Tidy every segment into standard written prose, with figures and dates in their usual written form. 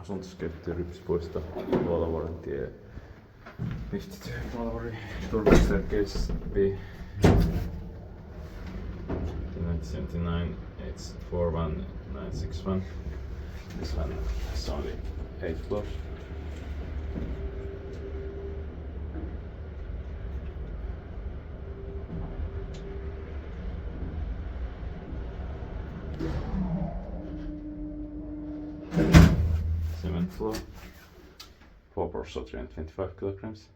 asuntoskeittiö Rypspuisto, Luolavuorentie. 52 Luolavuori, Turku staircase B. 1979, it's 41961. This one is only 8 floors. Cement floor, 4 floors, so 325 kilograms.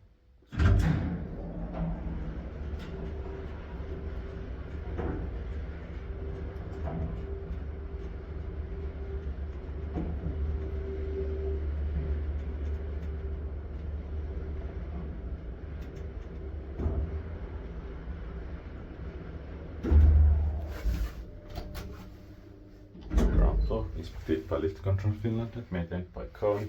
Ground floor is built by Lift Control Finland and maintained by Kone.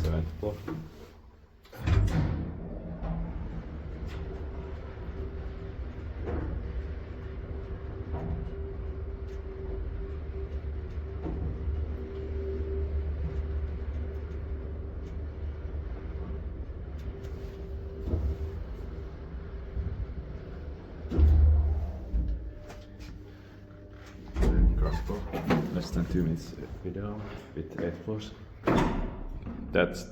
Seventh floor. Ground floor. Less than 2 minutes video with 8 floors. That's